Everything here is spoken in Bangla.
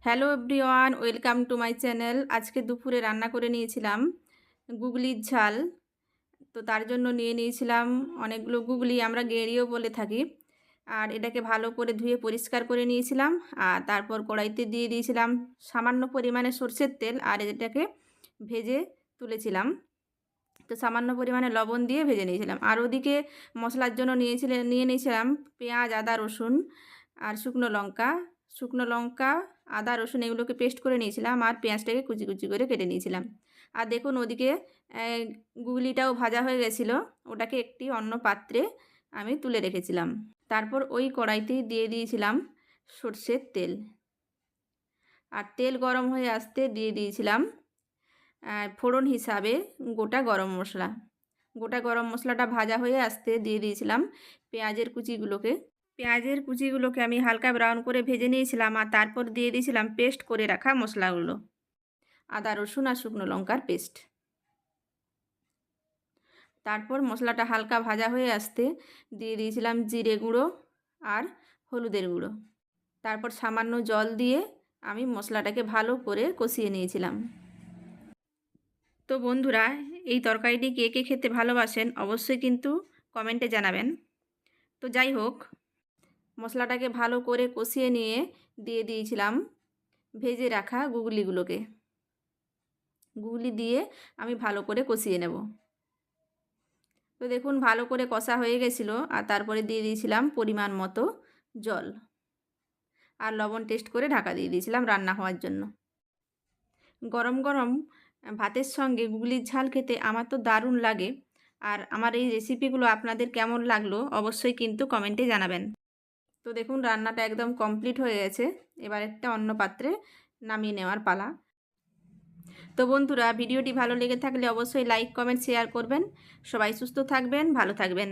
Hello everyone, welcome to my channel. আজকে দুপুরে রান্না করে নিয়েছিলাম গুগলির ঝাল। তো তার জন্য নিয়ে নিয়েছিলাম অনেকগুলো গুগলি, আমরা গেঁড়িও বলে থাকি। আর এটাকে ভালো করে ধুয়ে পরিষ্কার করে নিয়েছিলাম। আর তারপর কড়াইতে দিয়ে দিয়েছিলাম সামান্য পরিমাণে সরষের তেল, আর এটাকে ভেজে তুলেছিলাম। তো সামান্য পরিমাণে লবণ দিয়ে ভেজে নিয়েছিলাম। আর ওদিকে মশলার জন্য নিয়ে নিয়েছিলাম পেঁয়াজ, আদা, রসুন আর শুকনো লঙ্কা, আদা, রসুন এগুলোকে পেস্ট করে নিয়েছিলাম। আর পেঁয়াজটাকে কুচি কুচি করে কেটে নিয়েছিলাম। আর দেখুন ওদিকে গুগলিটাও ভাজা হয়ে গেছিলো। ওটাকে একটি অন্য পাত্রে আমি তুলে রেখেছিলাম। তারপর ওই কড়াইতেই দিয়ে দিয়েছিলাম সর্ষের তেল। আর তেল গরম হয়ে আসতে দিয়ে দিয়েছিলাম ফোড়ন হিসাবে গোটা গরম মশলাটা ভাজা হয়ে আসতে দিয়ে দিয়েছিলাম পেঁয়াজের কুচিগুলোকে আমি হালকা ব্রাউন করে ভেজে নিয়েছিলাম। আর তারপর দিয়ে দিয়েছিলাম পেস্ট করে রাখা মশলাগুলো, আদা, রসুন আর শুকনো লঙ্কার পেস্ট। তারপর মশলাটা হালকা ভাজা হয়ে আসতে দিয়ে দিয়েছিলাম জিরে গুঁড়ো আর হলুদের গুঁড়ো। তারপর সামান্য জল দিয়ে আমি মশলাটাকে ভালো করে কষিয়ে নিয়েছিলাম। তো বন্ধুরা, এই তরকারিটি কে কে খেতে ভালোবাসেন অবশ্যই কিন্তু কমেন্টে জানাবেন। তো যাই হোক, মশলাটাকে ভালো করে কষিয়ে নিয়ে দিয়ে দিয়েছিলাম ভেজে রাখা গুগলি দিয়ে আমি ভালো করে কষিয়ে নেব। তো দেখুন ভালো করে কষা হয়ে গেছিলো। আর তারপরে দিয়ে দিয়েছিলাম পরিমাণ মতো জল, আর লবণ টেস্ট করে ঢাকা দিয়ে দিয়েছিলাম রান্না হওয়ার জন্য। গরম গরম ভাতের সঙ্গে গুগলির ঝাল খেতে আমার তো দারুণ লাগে। আর আমার এই রেসিপিগুলো আপনাদের কেমন লাগলো অবশ্যই কিন্তু কমেন্টে জানাবেন। তো দেখুন রান্নাটা একদম কমপ্লিট হয়ে গেছে। এবার একটা অন্য পাত্রে নামিয়ে নেওয়ার পালা। তো বন্ধুরা, ভিডিওটি ভালো লেগে থাকলে অবশ্যই লাইক, কমেন্ট, শেয়ার করবেন। সবাই সুস্থ থাকবেন, ভালো থাকবেন।